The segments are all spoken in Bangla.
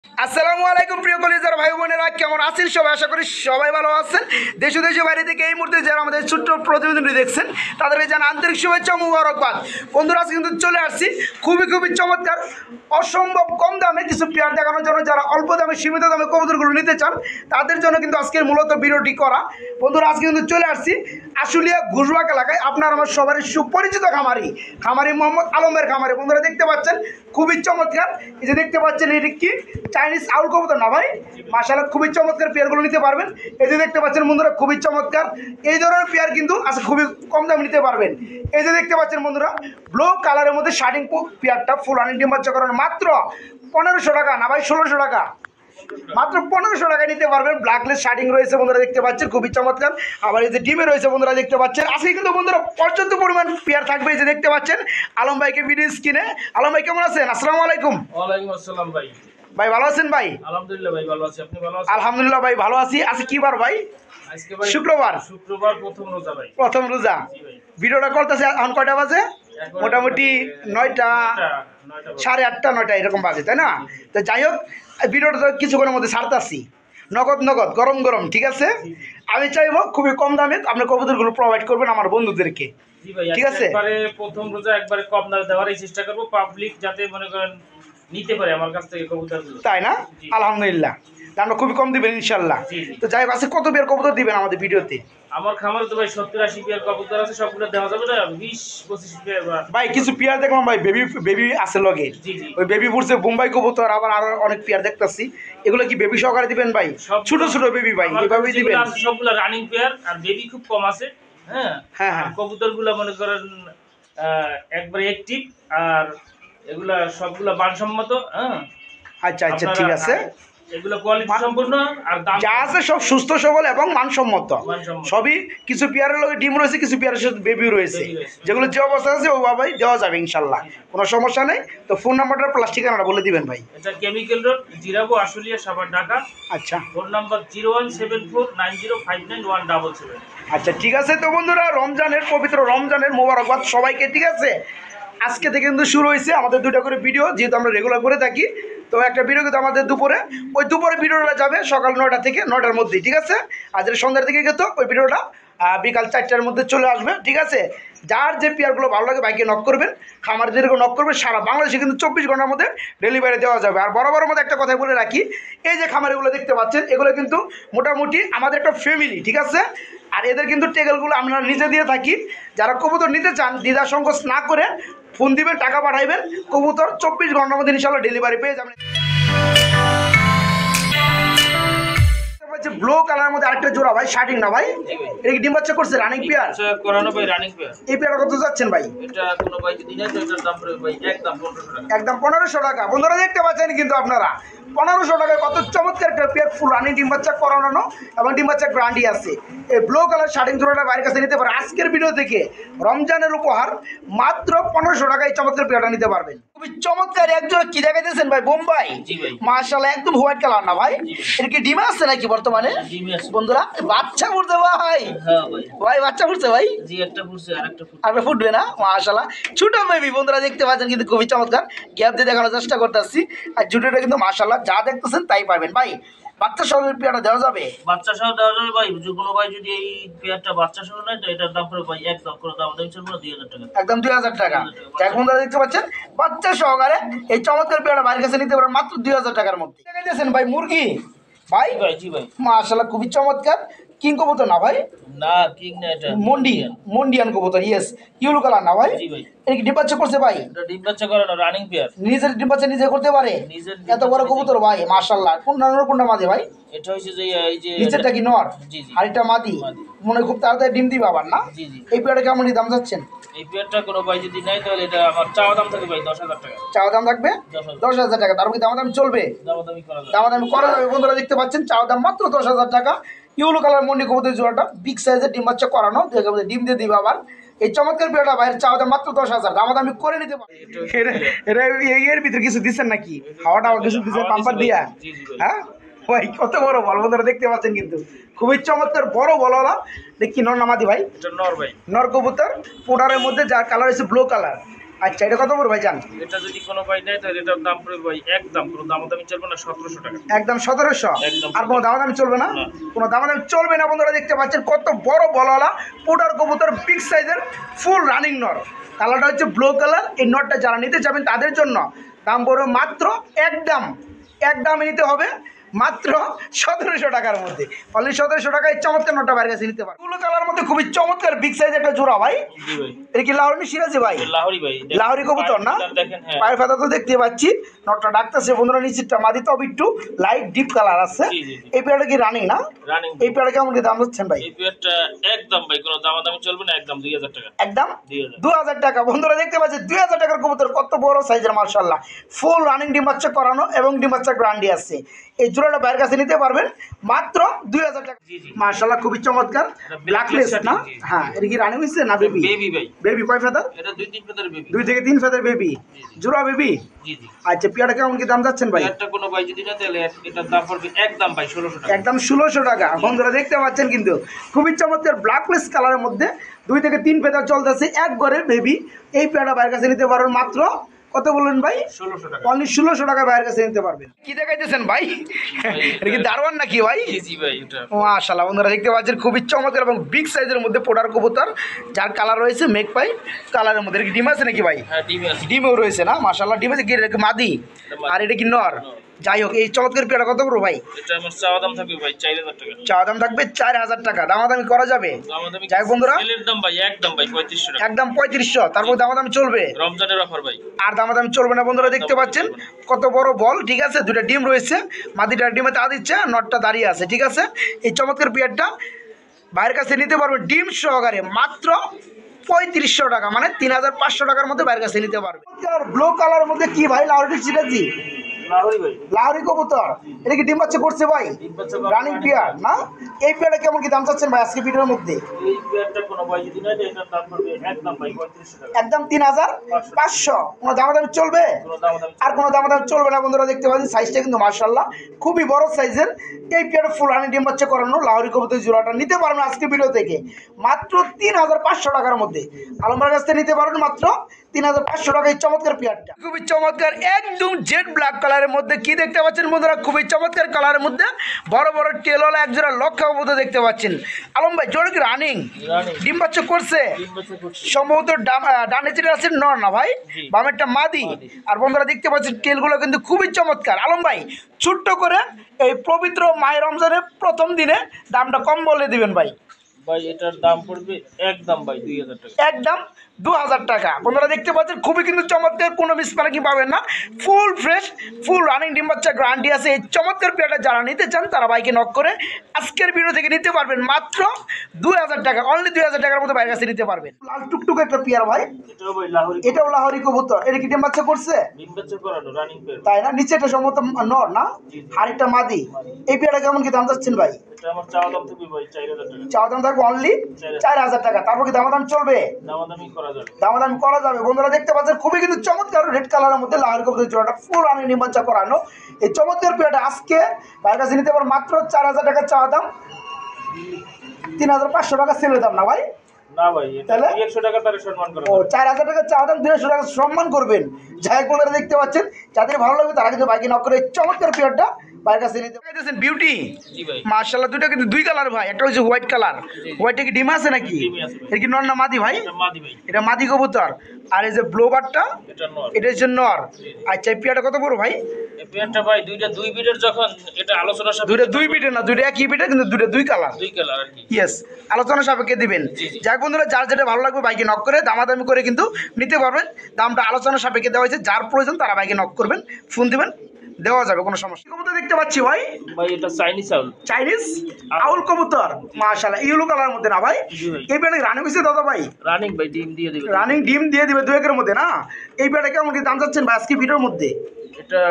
আসসালামু আলাইকুম প্রিয় কলিজার ভাই বোনেরা, কেমন আছেন সবাই? আশা করি সবাই ভালো আছেন। দেশ ও দেশের বাইরে থেকে এই মুহূর্তে যারা আমাদের ছোট্ট প্রতিবেদনটি দেখছেন তাদেরকে জানাই আন্তরিক শুভেচ্ছা মুবারকবাদ। বন্ধুরা, আজকে কিন্তু চলে আসছি খুবই চমৎকার অসম্ভব কম দামে কিছু পেয়ার দেখানোর জন্য। যারা অল্প দামে সীমিত দামে কবুতরগুলো নিতে চান তাদের জন্য কিন্তু আজকের মূলত ভিডিওটি করা। বন্ধুরা, আজকে কিন্তু চলে আসছি আশুলিয়া ঘুষবাগ এলাকায়, আপনার আমার সবারই সুপরিচিত খামারি মোহাম্মদ আলমের খামারে। বন্ধুরা দেখতে পাচ্ছেন খুবই চমৎকার, এই যে দেখতে পাচ্ছেন এটি কি চাইনিজ আউল কবুতর না ভাই? মাশাআল্লাহ, খুবই চমৎকার পেয়ারগুলো নিতে পারবেন। এই যে দেখতে পাচ্ছেন বন্ধুরা খুবই চমৎকার এই ধরনের পেয়ার কিন্তু আজকে খুবই কম দামে নিতে পারবেন। এই যে দেখতে পাচ্ছেন বন্ধুরা ব্লু কালারের মধ্যে শার্টিং পেয়ারটা ফুল রানিং ডিম বাচ্চা করানো মাত্র 1500 টাকা না ভাই, 1600 টাকা, মাত্র 1500 টাকা নিতে পারবেন। ব্ল্যাকলেস শার্টিং রয়েছে বন্ধুরা দেখতে পাচ্ছেন, খুবই চমৎকার। আবার এই যে ডিমে রয়েছে বন্ধুরা দেখতে পাচ্ছেন। আজকে কিন্তু বন্ধুরা পর্যাপ্ত পরিমাণ পেয়ার থাকবে। এই যে দেখতে পাচ্ছেন আলম ভাইকে ভিডিও স্ক্রিনে। আলম ভাই কেমন আছেন? আসসালামু আলাইকুম। ওয়ালাইকুম আসসালাম ভাই। ভাই ভালো আছেন ভাই? আলহামদুলিল্লাহ ভাই ভালো আছি, আপনি ভালো আছেন? আলহামদুলিল্লাহ ভাই ভালো আছি। আজকে কি বার ভাই? আজকে ভাই শুক্রবার প্রথম রোজা ভাই। প্রথম রোজা। ভিডিওটা করতেছে এখন কয়টা বাজে? মোটামুটি 9টা, 8:30, 9টা এরকম বাজে, তাই না? তো যাই হোক, ভিডিওটা তো কিছুক্ষণের মধ্যে ছাড়তেছি, নগদ গরম, ঠিক আছে? আমি চাইবো খুবই কম দামে আপনার কবুতরগুলো প্রোভাইড করবেন আমার বন্ধুদেরকে, ঠিক আছে? একবারে প্রথম রোজা একবারে কম দামে দেওয়ারই চেষ্টা করব, পাবলিক যাতে মনে করেন নিতে পারে আমার কাছ থেকে কবুতরগুলো, তাই না? আলহামদুলিল্লাহ, আমরা খুবই কম দিবেন ইনশাল্লাহ। তো যাই হোক, আজকে কত পেয়ার কবুতর দিবেন আমাদের ভিডিওতে? আমার খামারে তো ভাই 70-80 পেয়ার কবুতর আছে, সবগুলো দেওয়া যাবে না? 20-25 পেয়ার ভাই কিছু পেয়ার দেখলাম ভাই, বেবি আছে লগে। ওই বেবি পড়ছে বোম্বাই কবুতর, আবার আরো অনেক পেয়ার দেখতেছি। এগুলো কি বেবি সহকারে দিবেন ভাই? ছোট বেবি ভাই এইভাবেই দিবেন? সবগুলো রানিং পেয়ার, আর বেবি খুব কম আছে। হ্যাঁ, কবুতরগুলো মনে করেন একবারে অ্যাক্টিভ, আর এগুলা সবগুলা মানসম্মত। আচ্ছা ঠিক আছে। এগুলো কোয়ালিটি সম্পূর্ণ, আর দাম যা আছে সব সুস্থ সবল এবং মানসম্মত সবই। কিছু পেয়ারের লগে ডিম রয়েছে, কিছু পেয়ারের সাথে বেবি রয়েছে, যেগুলো যে অবস্থা আছে ওভাবেই দেওয়া যাবে ইনশাল্লাহ, কোনো সমস্যা নেই। তো ফোন নাম্বারটা প্লাস ঠিকানাটা বলে দিবেন ভাই। এটা কেমিক্যাল রোড, জিরাবো, আশুলিয়া, সাভার, ঢাকা। আচ্ছা, ফোন নাম্বার 01749059177। আচ্ছা ঠিক আছে। তো বন্ধুরা, পবিত্র রমজানের মোবারকবাদ সবাইকে, ঠিক আছে? আজকে থেকে কিন্তু শুরু হয়েছে আমাদের 2টা করে ভিডিও, যেহেতু আমরা রেগুলার করে থাকি। তো একটা ভিডিও কিন্তু আমাদের দুপুরে ভিডিওটা যাবে সকাল 9টা থেকে 9টার মধ্যেই, ঠিক আছে? আর যেটা সন্ধ্যার দিকে কিন্তু ওই ভিডিওটা বিকাল 4টার মধ্যে চলে আসবে, ঠিক আছে? যার যে পেয়ারগুলো ভালো লাগে বাইকে নক করবেন, খামারদেরকে নক করবেন। সারা বাংলাদেশে কিন্তু 24 ঘন্টার মধ্যে ডেলিভারি দেওয়া যাবে। আর বরাবরের মধ্যে একটা কথা বলে রাখি, এই যে খামারগুলো দেখতে পাচ্ছেন এগুলো কিন্তু মোটামুটি আমাদের একটা ফ্যামিলি, ঠিক আছে? আর এদের কিন্তু টেগেলগুলো আমরা নিজে দিয়ে থাকি। যারা কবুতর নিতে চান দ্বিধা সংকোচ না করে ফোন দিবেন, টাকা পাঠাইবেন, কবুতর 24 ঘন্টার মধ্যে ইনশাল্লাহ ডেলিভারি পেয়ে যাবেন। ব্লু কালারের মধ্যে আরেকটা জোড়া ভাই, শার্টিং না ভাই? এটা কি ডিম বাচ্চা করছে? রানিং পেয়ার করানো ভাই, রানিং পেয়ার। এই পেয়ারটা কত যাচ্ছেন ভাই? এটা কোনো ভাই যদি নেয় তো এটার দাম পড়বে ভাই একদম 1500 টাকা। একদম 1500 টাকা। বন্ধুরা দেখতে পাচ্ছেন কিন্তু আপনারা 1500 টাকায় কত চমৎকার একটা পেয়ার ফুল রানিং ডিম বাচ্চা করানো এবং ডিম বাচ্চা গ্রান্ডি আছে। এই ব্লু কালার শার্টিং জোড়াটা বাইরের কাছে নিতে পারে। আজকের ভিডিও থেকে রমজানের উপহার মাত্র 1500 টাকায় চমৎকার পেয়ারটা নিতে পারবেন। খুবই চমৎকার একজোড়া কি দেখাইতেছেন ভাই? বোম্বাই। মাশাআল্লাহ, একদম হোয়াইট কালার না ভাই? এটা কি ডিম আছে নাকি বর্তমানে? বন্ধুরা বাচ্চা ফুটছে ভাই। হ্যাঁ ভাই বাচ্চা ফুটছে ভাই? জি, একটা ফুটছে, আরেকটা আরেকটা ফুটবে না? মাশাআল্লাহ, ছোট বেবি। বন্ধুরা দেখতে পাচ্ছেন কিন্তু খুবই চমৎকার, গ্যাপ দিয়ে দেখানোর চেষ্টা করতেছি। আর জুটোটা কিন্তু মাশাআল্লাহ যা দেখতেছেন তাই পাবেন ভাই। বাচ্চা সহ পেয়ারটা দেওয়া যাবে? বাচ্চা সহ দেওয়া যাবে ভাই। কোনো ভাই যদি এই পেয়ারটা বাচ্চা সহ নেয় তো এটার দাম পড়বে ভাই একদম করে দাম দেন চলবে 2000 টাকা, একদম 2000 টাকা। এখন তারা দেখতে পাচ্ছেন বাচ্চা সহকারে এই চমৎকার পেয়ারটা বাইরের কাছে নিতে পারেন মাত্র 2000 টাকার মধ্যে। দেখাইতেছেন ভাই মুরগি ভাই? জি ভাই। মাশাআল্লাহ, খুবই চমৎকার। কিং কবুতর না ভাই? না, কিং না, এটা মন্ডিয়ান কবুতর। ইয়েস, ইউলো কালার না ভাই? জি ভাই। এটা কি ডিম বাচ্চা করছে ভাই? এটা ডিম বাচ্চা করে না, রানিং পেয়ার। নিজের ডিম বাচ্চা নিজে করতে পারে? এত বড় কবুতর ভাই, মাশাআল্লাহ। কোনটা মাঝে ভাই? এটা হইছে যে এই যে নিচেরটা কি নর? জি জি। আর এটা মাদি? মনে খুব তাড়াতাড়ি ডিম দিবে আবার না? জি জি। এই পেয়ারটা কেমন দাম যাচ্ছেন? এই পেয়ারটা কোনো ভাই যদি নেয় তাহলে এটা আমার চাওয়া দাম থাকবে ভাই 10000 টাকা। চাওয়া দাম থাকবে 10,000 টাকা। তারপর কি দামাদামি চলবে? দামাদামি করা যাবে। বন্ধুরা দেখতে পাচ্ছেন চাওয়া দাম মাত্র 10,000 টাকা। ইউলো কালার মন্ডি কবুতর জোড়াটা বিগ সাইজের ডিম বাচ্চা করানো, ডিম দিয়ে দিবে আবার। এই চমৎকার পেয়ারটা ভাইয়ের চাওয়া দাম মাত্র 10,000। দামাদামি করে নিতে পারে। এটা এর ভিতরে কিছু দিচ্ছেন নাকি? হাওয়াটা কিছু দিচ্ছেন পাম্পার দিয়া? হ্যাঁ ভাই, কত বড় বল বন্ধুরা দেখতে পাচ্ছেন কিন্তু খুবই চমৎকার বড় বলওয়ালা। দেখি নর নামাদি ভাই? এটা নর ভাই। নর কবুতর পোডারের মধ্যে যার কালার হচ্ছে ব্লু কালার। আচ্ছা, এটা কত পড়বে ভাই জান? এটা যদি কোনো ভাই নেয় তাহলে এটার দাম পড়বে ভাই একদম কোনো দামাদামি চলবে না 1700 টাকা। একদম 1700। একদম। আর কোনো দামাদামি চলবে না? না। কোনো দামাদামি চলবে না। বন্ধুরা দেখতে পাচ্ছেন কত বড় বলওয়ালা পোডার কবুতর, বিগ সাইজের ফুল রানিং নর। কালারটা হচ্ছে ব্লু কালার। এই নটটা যারা নিতে যাবেন তাদের জন্য দাম পড়বে মাত্র এক দামে নিতে হবে, মাত্র 1700 টাকার মধ্যে। অনলি 1700 টাকায় চমৎকার নটটা বাইরে কাছে নিতে পারে। ব্লু কালার মধ্যে খুবই চমৎকার বিগ সাইজ একটা জোড়া ভাই। জি ভাই। এটা কি লাহোরি সিরাজি ভাই? লাহোরি ভাই। লাহোরি কবুতর না? দেখেন হ্যাঁ। পায়ের ফাতা তো দেখতে পাচ্ছি, নটটা ডাকতেছে। বন্ধুরা নিচেরটা মাদি তবে একটু লাইট ডিপ কালার আছে। জি, জি, জি। এই পেয়ারটা কি রানিং না? রানিং। এই পেয়ারটা কেমন কি দাম যাচ্ছেন ভাই? এই পেয়ারটা একদম ভাই কোনো দামাদামি চলবে না, একদম 2000 টাকা। একদম 2000। 2000 টাকা। বন্ধুরা দেখতে পাচ্ছি 2000 টাকার কবুতর, কত বড় সাইজের মাশাআল্লাহ। ফুল রানিং ডিম বাচ্চা করানো এবং ডিম বাচ্চা গ্যারান্টি আছে। এই জোড়াটা বাইরের কাছে নিতে পারবেন মাত্র 2000 টাকা। জি, জি। মাশাআল্লাহ খুবই চমৎকার ব্ল্যাকলেস না? জি, জি। হ্যাঁ, এটা কি রানিং হইছে না বেবি? বেবি ভাই। বেবি কয় ফেদার? এটা 2-3 ফেদার বেবি। 2 থেকে 3 ফেদার বেবি। জি, জি। জোড়া বেবি? জি, জি। আচ্ছা, পেয়ারটা কেমন কি দাম যাচ্ছেন ভাই? পেয়ারটা কোনো ভাই যদি না তাহলে এটার দাম পড়বে একদম ভাই 1600 টাকা। একদম 1600 টাকা। বন্ধুরা দেখতে পাচ্ছেন কিন্তু খুবই চমৎকার ব্ল্যাকলেস কালারের মধ্যে 2 থেকে 3 ফেদার চলতেছে, এক ঘরের বেবি। এই পেয়ারটা বাইরের কাছে নিতে পারবেন মাত্র কত বললেন ভাই? 1600 টাকা। অনলি 1600 টাকা বাইরের কাছে নিতে পারবেন। কি দেখাইতেছেন ভাই? এটা কি দারওয়ান নাকি ভাই? জি, জি ভাই এটা। মাশাআল্লাহ বন্ধুরা দেখতে পাচ্ছেন খুবই চমৎকার এবং বিগ সাইজের মধ্যে পোডার কবুতর, যার কালার রয়েছে মেক পাই কালারের মধ্যে। এটা কি ডিম আছে নাকি ভাই? হ্যাঁ ডিম আছে। ডিমও রয়েছে না? মাশাআল্লাহ ডিম আছে। কি এটা কি মাদি? আর এটা কি নর? যাই হোক, এই চমৎকার পেয়ারটা কত বড় ভাই? এটা আমার চাওয়া দাম থাকবে ভাই 4000 টাকা। চাওয়া দাম থাকবে 4000 টাকা। দামাদামি করা যাবে? দামাদামি যাই হোক বন্ধুরা, সেলের দাম ভাই একদম ভাই 3500 টাকা। একদম 3500। তারপর দামাদামি চলবে? রমজানের অফার ভাই। আর দামাদামি চলবে না। বন্ধুরা দেখতে পাচ্ছেন কত বড় বল, ঠিক আছে? দুটা ডিম রয়েছে, মাদিটা ডিমে তা দিচ্ছে, নটটা দাঁড়িয়ে আছে, ঠিক আছে? এই চমৎকার পেয়ারটা বাইরের কাছে নিতে পারবে ডিম সহকারে মাত্র 3500 টাকা, মানে 3500 টাকার মধ্যে বাইরের কাছে নিতে পারবে। ব্লু কালারের মধ্যে কি ভাই? লাহোরি সিরাজি? লাহোরি ভাই। লাহোরি কবুতর। এটা কি ডিম বাচ্চা করছে ভাই? ডিম বাচ্চা রানিং পেয়ার না? এই পেয়ারটা কেমন কি দাম চাচ্ছেন ভাই আজকে ভিডিওর মধ্যে? এই পেয়ারটা কোনো ভাই যদি না এটার দাম পড়বে একদম ভাই 3500 টাকা। একদম 3500। কোনো দামাদামি চলবে? কোনো দামাদামি আর কোনো দামাদামি চলবে না। বন্ধুরা দেখতে পাচ্ছেন সাইজটা কিন্তু মাশাআল্লাহ খুবই বড় সাইজের। এই পেয়ারটা ফুল রানিং ডিম বাচ্চা করানো লাহোরি কবুতর জোড়াটা নিতে পারবেন আজকে ভিডিও থেকে মাত্র 3500 টাকার মধ্যে। আলমবাড়ির কাছ থেকে নিতে পারবেন মাত্র 3500 টাকা এই চমৎকার পেয়ারটা। খুবই চমৎকার একদম জেড ব্ল্যাক কালারের মধ্যে। কি দেখতে পাচ্ছেন বন্ধুরা? খুবই চমৎকার কালারের মধ্যে বড় বড় টেলওয়ালা একজোড়া লক্ষা কবুতর দেখতে পাচ্ছেন। আলম ভাই জোড়া কি রানিং? রানিং। ডিম বাচ্চা করছে? ডিম বাচ্চা করছে। সম্ভবত ডানে যেটা আছে নর না ভাই, জি। বামেরটা মাদি। আর বন্ধুরা দেখতে পাচ্ছেন টেলগুলো কিন্তু খুবই চমৎকার। আলম ভাই ছোট্ট করে এই পবিত্র মাহে রমজানের প্রথম দিনে দামটা কম বলে দিবেন ভাই। ভাই এটার দাম পড়বে একদম ভাই 2000 টাকা। একদম 2000 টাকা। বন্ধুরা দেখতে পাচ্ছেন খুবই কিন্তু চমৎকার, কোনো মিসমার্কিং পাবেন না। ফুল ফ্রেশ, ফুল রানিং ডিম বাচ্চা গ্যারান্টি আছে। এই চমৎকার পেয়ারটা যারা নিতে চান তারা বাইকে নক করে আজকের ভিডিও থেকে নিতে পারবেন মাত্র 2000 টাকা। অনলি 2000 টাকার মধ্যে বাইরের কাছে নিতে পারবেন। লাল টুকটুক একটা পেয়ার ভাই। এটাও ভাই লাহোরি। এটাও লাহোরি কবুতর। এটা কি ডিম বাচ্চা করছে? ডিম বাচ্চা করানো রানিং পেয়ার। তাই না? নিচে এটা সম্ভবত নর না? হাড়িটা মাদি। এই পেয়ারটা কেমন কি দাম চাচ্ছেন ভাই? এটা আমার চাওয়া দাম থাকবে ভাই 4000 টাকা। চাওয়া দাম থাকবে অনলি 4000 টাকা। তারপর কি দামাদাম চলবে? দামাদামি করা যাবে। দামাদামি করা যাবে। বন্ধুরা দেখতে পাচ্ছেন খুবই কিন্তু চমৎকার রেড কালারের মধ্যে লাহোরি কবুতর জোড়াটা ফুল রানিং ডিম বাচ্চা করানো। এই চমৎকার পেয়ারটা আজকে বাইরের কাছে নিতে পারবেন মাত্র 4000 টাকা চাওয়া দাম, 3500 টাকা সেলের দাম না ভাই? না ভাই এটা তাহলে 100 টাকা তারে সম্মান করা ও যাবে। 4000 টাকা চাওয়া দাম, 200 টাকা সম্মান করবেন। যাই বন্ধুরা দেখতে পাচ্ছেন, যাদের ভালো লাগবে তারা কিন্তু বাইকে নক করে এই চমৎকার পেয়ারটা বাইরের কাছে নিতে পারবেন। বিউটি জি ভাই। মাশাআল্লাহ, দুটো কিন্তু দুই কালার ভাই। একটা হচ্ছে হোয়াইট কালার। হোয়াইটে কি ডিম আছে নাকি? ডিমই আছে ভাই। এটা কি নর না মাদি ভাই? এটা মাদি ভাই। এটা মাদি কবুতর। আর এই যে ব্লোবারটা এটা নর। এটা হচ্ছে নর। আচ্ছা, এই পেয়ারটা কত বড় ভাই? এই পেয়ারটা ভাই দুইটা দুই বিটের যখন এটা আলোচনা সাপেক্ষে দুইটা দুই বিটে না, দুইটা একই বিটে কিন্তু দুইটা দুই কালার। দুই কালার আর কি। ইয়েস, আলোচনা সাপেক্ষে দিবেন। জি, জি। যাক বন্ধুরা, যার যেটা ভালো লাগবে বাইকে নক করে দামাদামি করে কিন্তু নিতে পারবেন। দামটা আলোচনা সাপেক্ষে দেওয়া হয়েছে, যার প্রয়োজন তারা বাইকে নক করবেন, ফোন দিবেন, দেওয়া যাবে, কোনো সমস্যা। কবুতর দেখতে পাচ্ছি ভাই, ভাই এটা চাইনিজ আউল। চাইনিজ আউল কবুতর মাশাআল্লাহ, ইয়েলো কালারের মধ্যে না ভাই? জি ভাই। এই পেয়ারটা রানিং হয়েছে দাদা ভাই? রানিং ভাই ডিম দিয়ে দিবে। রানিং ডিম দিয়ে দিবে 2-1 মধ্যে না? এই পেয়ারটা কেমন কি দাম চাচ্ছেন ভাই আজকে ভিডিওর মধ্যে? এটা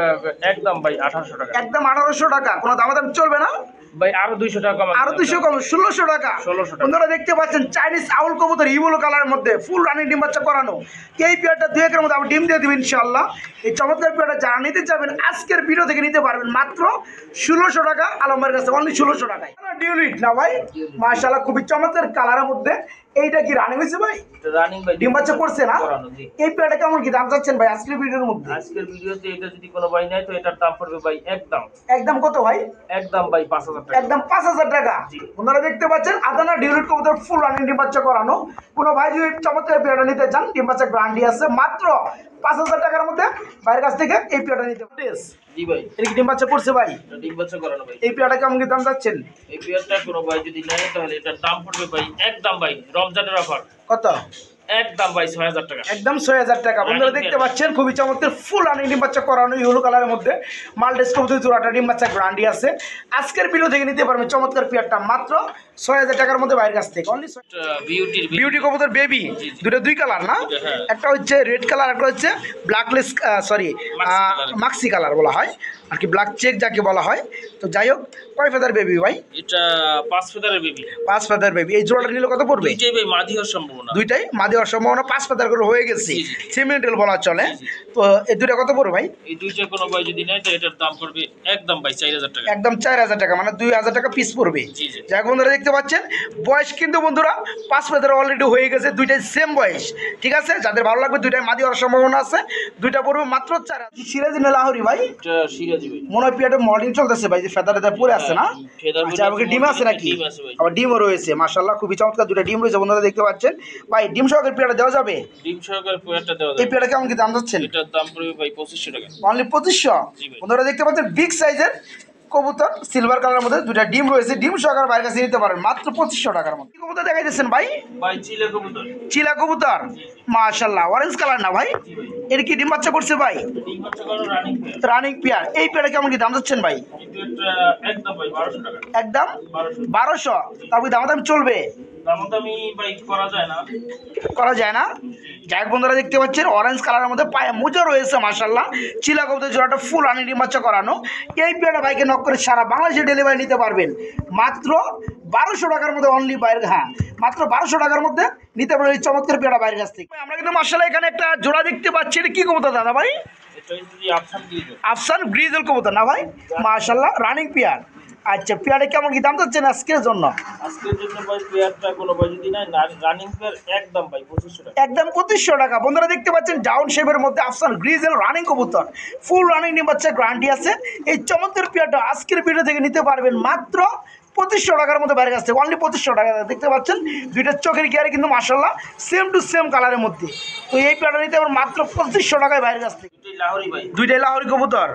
একদম ভাই 1800 টাকা। একদম 1800 টাকা। কোনো দামাদাম চলবে না ভাই আরো 200 টাকা কম। আরো 200 কম, 1600 টাকা। 1600 টাকা। বন্ধুরা দেখতে পাচ্ছেন চাইনিজ আউল কবুতর ইয়েলো কালারের মধ্যে ফুল রানিং ডিম বাচ্চা করানো। এই পেয়ারটা 2-1 মধ্যে আপনি ডিম দিয়ে দিবেন ইনশাআল্লাহ। এই চমৎকার পেয়ারটা যারা নিতে চাবেন আজকের ভিডিও থেকে নিতে পারবেন মাত্র 1600 টাকা আলমের কাছে, অনলি 1600 টাকায়। ডিউলিট না ভাই? মাশাআল্লাহ খুবই চমৎকার কালারের মধ্যে এইটা কি রানিং হয়েছে ভাই? রানিং ভাই, ডিম বাচ্চা করছে না? করানো, জি। এই পেয়ারটা কেমন কি দাম চাচ্ছেন ভাই আজকের ভিডিওর মধ্যে? আজকের ভিডিওতে এটা যদি কোনো ভাই নেয় তো এটার দাম পড়বে ভাই একদম একদম কত ভাই? একদম ভাই 5000 টাকা। একদম 5000 টাকা। জি। আপনারা দেখতে পাচ্ছেন আদানা ডিউরেট কবুতর ফুল রানিং ডিম বাচ্চা করানো। কোনো ভাই যদি চমৎকার পেয়ারটা নিতে চান, ডিম বাচ্চা গ্যারান্টি আছে মাত্র 5000 টাকার মধ্যে বাইরের কাছ থেকে এই পেয়ারটা নিতে পারেন। জি ভাই, এটা কি ডিম বাচ্চা করছে ভাই? এটা ডিম বাচ্চা করানো ভাই। এই পেয়ারটা কেমন কি দাম চাচ্ছেন? এই পেয়ারটা কোনো ভাই যদি নেয় তাহলে এটার দাম পড়বে ভাই একদম ভাই রমজানের অফার কত? একদম ভাই 6000 টাকা। একদম 6000 টাকা। বন্ধুরা দেখতে পাচ্ছেন খুবই চমৎকার ফুল রানিং ডিম বাচ্চা করানো ইয়েলো কালারের মধ্যে মাল্টিস কবুতর জোড়াটা ডিম বাচ্চা গ্যারান্টি আছে। আজকের ভিডিও থেকে নিতে পারবেন চমৎকার পেয়ারটা মাত্র 6000 টাকার মধ্যে বাইরের কাছ থেকে। অনলি বিউটি কবুতর বেবি, দুটো দুই কালার না? হ্যাঁ। একটা হচ্ছে রেড কালার, একটা হচ্ছে ব্ল্যাকলেস সরি মাক্সি কালার বলা হয় আর কি, ব্ল্যাক চেক যাকে বলা হয়। তো যাই হোক, কয় ফেদার বেবি ভাই? এটা 5 ফেদারের বেবি। 5 feather baby. এই জোড়াটা নিলে কত পড়বে? দুইটাই ভাই মাদি হওয়ার সম্ভাবনা। দুইটাই মাদি হওয়ার সম্ভাবনা, 5 ফেদার করে হয়ে গেছে, জি, জি। সিমেন্টাল বলা চলে। তো এই দুইটা কত পড়বে ভাই? এই দুইটা কোনো ভাই যদি নেয় তো এটার দাম পড়বে একদম ভাই 4000 টাকা। একদম 4000 টাকা, মানে 2000 টাকা পিস পড়বে। জি, জি। যাই হোক বন্ধুরা দেখতে পাচ্ছেন বয়স কিন্তু বন্ধুরা 5 ফেদার অলরেডি হয়ে গেছে, দুইটাই সেম বয়স। ঠিক আছে, যাদের ভালো লাগবে দুইটাই মাদি হওয়ার সম্ভাবনা আছে। দুইটা পড়বে মাত্র 4000। সিরাজি না লাহোরি ভাই? এটা সিরাজি ভাই। মনে হয় পিয়াটা মডেলিং চলতেছে ভাই, যে ফেদার টেদার পরে আছে না? ফেদার আচ্ছা, আমাকে ডিম আছে নাকি? ডিম আছে ভাই। আবার ডিমও রয়েছে, মাশাআল্লাহ খুবই চমৎকার দুটো ডিম রয়েছে বন্ধুরা দেখতে পাচ্ছেন। ভাই ডিম সহকারে পিয়াটা দেওয়া যাবে? ডিম সহকারে পেয়ারটা দেওয়া এই যাবে। পিয়াটা কেমন কি দাম যাচ্ছেন? এটার দাম পড়বে ভাই 2500 টাকা। অনলি 2500। জি ভাই। বন্ধুরা দেখতে পাচ্ছেন বিগ সাইজের কবুতর সিলভার কালারের মধ্যে দুটা ডিম রয়েছে, ডিম সহকারে বাইরের কাছে নিতে পারেন মাত্র 2500 টাকার মধ্যে। কি কবুতর দেখাইতেছেন ভাই? ভাই চিলা কবুতর। চিলা কবুতর, মাশাআল্লাহ অরেঞ্জ কালার না ভাই? জি ভাই। এর কি ডিম বাচ্চা করছে ভাই? ডিম বাচ্চা করানো রানিং পেয়ার। Running pair. এই পেয়ারে কেমন কি দাম যাচ্ছেন ভাই? এই পেয়ারটা একদম ভাই 1200 টাকা। একদম 1200। 1200। তারপর দামাদামি চলবে? দামাদামি ভাই করা যায় না। করা যায় না? যাই হোক বন্ধুরা দেখতে পাচ্ছেন অরেঞ্জ কালারের মধ্যে পায়ে মোজা রয়েছে মাশাআল্লাহ। চিলা কবুতর জোড়াটা ফুল রানিং ডিম বাচ্চা করানো। এই পেয়ারটা বাইকে নক করে সারা বাংলাদেশে ডেলিভারি নিতে পারবেন মাত্র 1200 টাকার মধ্যে। অনলি বাইরে, হ্যাঁ মাত্র 1200 টাকার মধ্যে নিতে পারবেন এই চমৎকার পেয়ারটা বাইরের কাছ থেকে। আমরা কিন্তু মাশাআল্লাহ এখানে একটা জোড়া দেখতে পাচ্ছি। এটা কি কবুতর দাদা ভাই? এটা যদি আফসান দিয়ে দাও। আফসান গ্রিজেল কবুতর না ভাই? মাশাআল্লাহ রানিং পেয়ার। আচ্ছা, পেয়ারে কেমন কি দাম চাচ্ছেন আজকের জন্য? আজকের জন্য ভাই পেয়ারটা কোনো ভাই যদি নেয় রানিং পেয়ার একদম ভাই 2500 টাকা। একদম 2500 টাকা। বন্ধুরা দেখতে পাচ্ছেন ডাউন শেপের মধ্যে আফসান গ্রিজেল রানিং কবুতর ফুল রানিং ডিম বাচ্চা গ্যারান্টি আছে। এই চমৎকার পেয়ারটা আজকের ভিডিও থেকে নিতে পারবেন মাত্র 2500 টাকার মধ্যে বাইরের কাছ থেকে। অনলি 2500 টাকা। দেখতে পাচ্ছেন দুইটা চোখের গিয়ারে কিন্তু মাশাআল্লাহ সেম টু সেম কালারের মধ্যে। তো এই পেয়ারটা নিতে পারবেন মাত্র 2500 টাকায় বাইরের কাছ থেকে। দুটোই লাহোরি ভাই। দুইটাই লাহোরি কবুতর।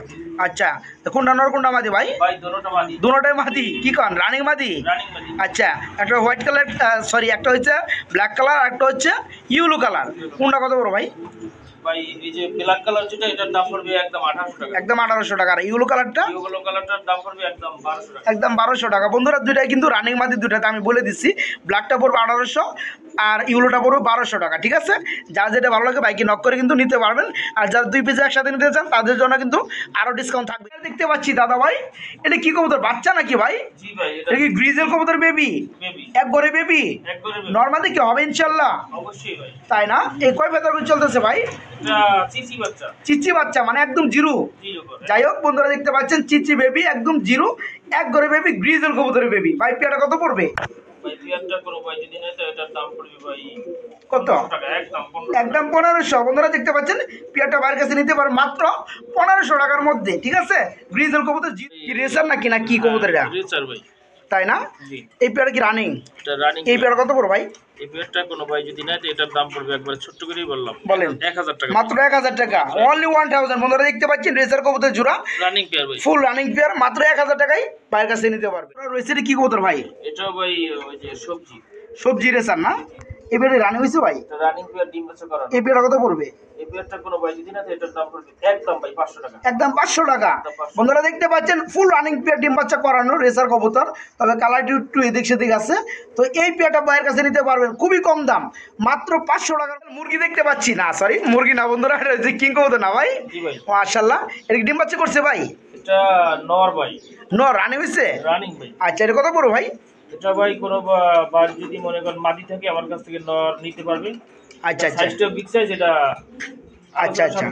আচ্ছা, কোনটা নর কোনটা মাদি ভাই? ভাই দোনোটা মাদি। দুটোটাই মাদি। কি কন রানিং মাদি? রানিং মাদি। আচ্ছা, একটা হোয়াইট কালার সরি একটা হচ্ছে ব্ল্যাক কালার আর একটা হচ্ছে ইয়েলো কালার। কোনটা কত বড় ভাই? ভাই এই যে ব্ল্যাক কালার যেটা এটার দাম পড়বে একদম 1800 টাকা। একদম 1800 টাকা। আর ইয়েলো কালারটা? ইয়েলো কালারটার দাম পড়বে একদম 1200 টাকা। একদম 1200 টাকা। বন্ধুরা দুইটাই কিন্তু রানিং মাদি, দুটাতে আমি বলে দিচ্ছি। ব্ল্যাকটা পড়বে 1800 আর ইউলোটা পড়বে 1200 টাকা। ঠিক আছে, যার যেটা ভালো লাগে বাইকে নক করে কিন্তু নিতে পারবেন। আর যারা দুই পিস একসাথে নিতে চান তাদের জন্য কিন্তু আরও ডিসকাউন্ট থাকবে। দেখতে পাচ্ছি দাদা ভাই, এটা কি কবুতর? বাচ্চা নাকি ভাই? জি ভাই, এটা কি গ্রিজেল কবুতর বেবি? বেবি। এক ঘরে বেবি? একবারে বেবি। নর্মালি কি হবে ইনশাল্লাহ? অবশ্যই ভাই। তাই না? এই কয় ফেদার করে চলতেছে ভাই? এটা চিচি বাচ্চা। চিচি বাচ্চা মানে একদম জিরো। জিরো করে। যাই হোক বন্ধুরা দেখতে পাচ্ছেন চিচি বেবি একদম জিরো, এক ঘরে বেবি, গ্রিজেল কবুতরের বেবি। ভাই পেয়ারটা কত পড়বে? ভাই পেয়ারটা কোনো ভাই যদি নেয় তো এটার দাম পড়বে ভাই কত? 1500 টাকা। একদম 1500 একদম 1500। বন্ধুরা দেখতে পাচ্ছেন পেয়ারটা বাইরের কাছে নিতে পারেন মাত্র 1500 টাকার মধ্যে। ঠিক আছে, গ্রিজেল কবুতর কি রেসার নাকি না কি কবুতর এটা? রিচার ভাই। তাই না? জি। এই পেয়ারটা কি রানিং? এটা রানিং। এই পেয়ারটা কত পড়বে ভাই? এই পেয়ারটা কোনো ভাই যদি নেয় তো এটার দাম পড়বে একবার ছোট্ট করেই বললাম বলেন। 1000 টাকা। মাত্র 1000 টাকা। অনলি 1000। বন্ধুরা দেখতে পাচ্ছেন রেসার কবুতর জোড়া রানিং পেয়ার ভাই। ফুল রানিং পেয়ার মাত্র 1000 টাকায় বাইরের কাছে নিতে পারবে। রয়েছে কি কবুতর ভাই? এটাও ভাই ওই যে সবজি। সবজি রেসার না? এবারে রানিং হয়েছে ভাই? এটা রানিং পেয়ার ডিম বাচ্চা করানো। এই পেয়ারটা কত পড়বে? এই পেয়ারটা কোনো ভাই যদি না তো এটার দাম পড়বে একদম ভাই 500 টাকা। একদম 500 টাকা। বন্ধুরা দেখতে পাচ্ছেন ফুল রানিং পেয়ার ডিম বাচ্চা করানো রেসার কবুতর, তবে কালারটি একটু এদিক সেদিক আছে। তো এই পেয়ারটা বাইরের কাছে নিতে পারবেন খুবই কম দাম মাত্র 500 টাকা। মুরগি দেখতে পাচ্ছি না, সরি মুরগি না বন্ধুরা, এটা হচ্ছে কিং কবুতর না ভাই? জি ভাই। মাশাআল্লাহ। এটা কি ডিম বাচ্চা করছে ভাই? এটা নর ভাই। রানিং হয়েছে? রানিং ভাই। আচ্ছা, এটা কত পড়ো ভাই? এটা ভাই কোনো বার যদি মনে করেন মাদি থাকে আমার কাছ থেকে নর নিতে পারবে। আচ্ছা আচ্ছা। সাইজটা বিগ সাইজ। এটা আচ্ছা আচ্ছা,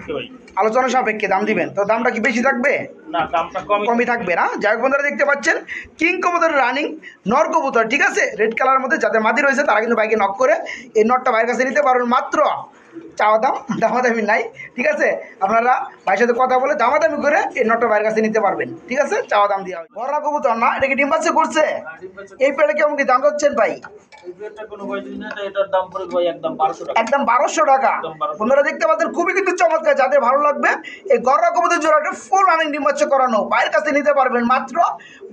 আলোচনা সাপেক্ষে দাম দিবেন। তো দামটা কি বেশি থাকবে? না, দামটা কমই থাকবে না। যাই হোক বন্ধুরা, দেখতে পাচ্ছেন কিং কবুতর রানিং নর কবুতর, ঠিক আছে, রেড কালারের মধ্যে যাদের মাদি রয়েছে তারা কিন্তু বাইকে নক করে এই নটটা ভাইয়ের কাছে নিতে পারবেন। মাত্র চাওয়া দামাদামি নাই, ঠিক আছে, আপনারা ভাইয়ের সাথে কথা বলে দামাদামি করে এই নটটা ভাইয়ের কাছে নিতে পারবেন, ঠিক আছে, চাওয়া দাম দেওয়া হবে। ঘররা কবুতর না, এটা কি ডিম বাচ্চা করছে? এই পেটে কেমন কি দাম যাচ্ছেন ভাই? একদম 1200 টাকা। বন্ধুরা দেখতে পাচ্ছেন খুবই কিন্তু চমৎকার, যাদের ভালো লাগবে এই গররা কবুতর জোড়াটা ফুল রানিং ডিম বাচ্চা করানো ভাইয়ের কাছে নিতে পারবেন মাত্র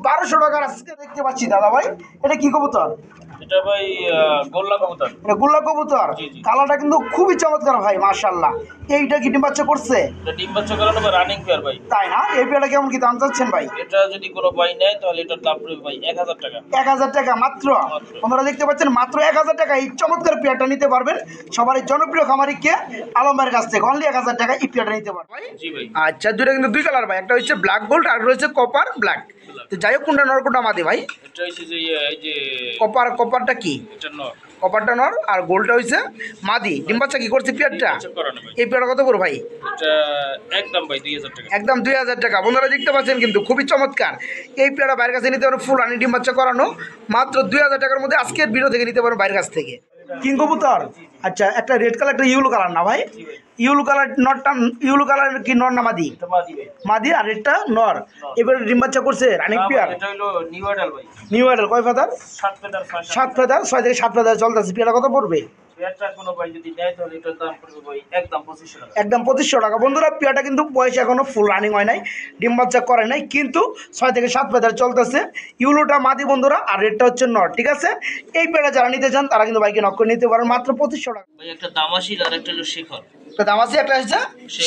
1200 টাকার। আজকে দেখতে পাচ্ছি দাদা ভাই, এটা কি কবুতর? এটা ভাই গোল্লা কবুতর। এটা গোল্লা কবুতর, কালারটা কিন্তু খুবই চমৎকার ভাই, মাশাআল্লাহ। এইটা কি ডিম বাচ্চা করছে? এটা ডিম বাচ্চা করানো বা রানিং পেয়ার ভাই। তাই না? এই পেয়ারটা কেমন কি দাম চাচ্ছেন ভাই? এটা যদি কোনো ভাই নেয় তাহলে এটার দাম পড়বে ভাই 1000 টাকা। 1000 টাকা মাত্র। আপনারা দেখতে পাচ্ছেন মাত্র 1000 টাকা এই চমৎকার পেয়ারটা নিতে পারবেন সবার এই জনপ্রিয় খামারি কে আলম ভাইয়ের কাছ থেকে। অনলি 1000 টাকা এই পেয়ারটা নিতে পারবেন। জি ভাই। আচ্ছা, দুটো কিন্তু দুই কালার ভাই, একটা হচ্ছে ব্ল্যাক গোল্ড আর রয়েছে কপার ব্ল্যাক। তো যাই হোক, কোনটা নর কোনটা মাদি ভাই? এটা হচ্ছে যে এই যে কপারটা কি? এটা নর। কপারটা নর আর গোল্ডটা হচ্ছে মাদি। ডিম বাচ্চা কি করছে পেয়ারটা? এই পেয়ারটা কত করে ভাই? এটা একদম ভাই 2000 টাকা। একদম 2000 টাকা। বন্ধুরা দেখতে পাচ্ছেন কিন্তু খুবই চমৎকার এই পেয়ারটা বাইরের কাছে নিতে পারেন, ফুল রানি ডিম বাচ্চা করানো মাত্র 2000 টাকার মধ্যে আজকের ভিডিও থেকে নিতে পারেন বাইরের কাছ থেকে। কিং কবুতর, আচ্ছা, একটা রেড কালার একটা ইউলো কালার না ভাই? ইউলো কালার নরটা, ইউলো কালার কি নর না মাদি? মাদি আর রেডটা নর। এবারে ডিম বাচ্চা করছে রানিং পেয়ার। এটা হলো নিউ অ্যাডাল ভাই। নিউ অ্যাডাল কয় ফেদার? 7 ফেদার। 7 ফেদার, 6 থেকে 7 ফেদার চলতেছে। পেয়ারটা কত পড়বে? পেয়ারটা কোনো ভাই যদি নেয় তাহলে এটার দাম পড়বে ভাই একদম 2500 টাকা। একদম 2500 টাকা। বন্ধুরা পেয়ারটা কিন্তু বয়স এখনো ফুল রানিং হয় নাই, ডিম বাচ্চা করে নাই, কিন্তু 6 থেকে 7 ফেদার চলতেছে। ইউলোটা মাদি বন্ধুরা, আর রেডটা হচ্ছে নর, ঠিক আছে। এই পেয়ারটা যারা নিতে চান তারা কিন্তু বাইকে নক করে নিতে পারেন মাত্র 2500 টাকা। ভাই একটা দামাশিল আর একটা হলো শেখর। তো দাম আছে, একটা হচ্ছে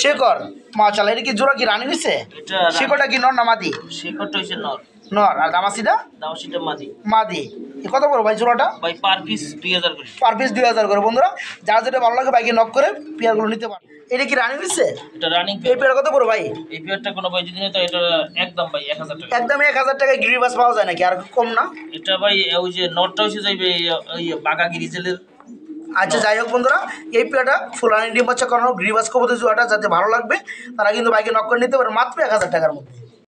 শেখর। মাশাআল্লাহ, এটা কি জোড়া কি রানিং হইছে? এটা শেখরটা কি নর না মাদি? শেখরটা হচ্ছে নর। নর। আর দামাসিটা? দামাশিলটা মাদি। মাদি। এ কত বড় ভাই জোড়াটা? ভাই পার পিস 2000 করে। পার পিস 2000 করে। বন্ধুরা যারা যেটা ভালো লাগে বাইকে নক করে পেয়ারগুলো নিতে পারেন। এটা কি রানিং হইছে? এটা রানিং। এই পেয়ার কত বড় ভাই? এই পেয়ারটা কোনো ভাই যদি নেয় তো এটা একদম ভাই 1000 টাকা। একদম 1000 টাকায় গ্রিবাস পাওয়া যায় নাকি আর কম না? এটা ভাই ওই যে নটটা হচ্ছে যাইবে ওই বাগাগি রিজেলের। আচ্ছা, যাই হোক বন্ধুরা, এই পেয়ারটা ফুলানি ডিম বাচ্চা করানো গ্রিবাস কবুতর জোড়াটা যাতে ভালো লাগবে তারা কিন্তু বাইকে নক করে নিতে পারে মাত্র 1000 টাকার মধ্যে।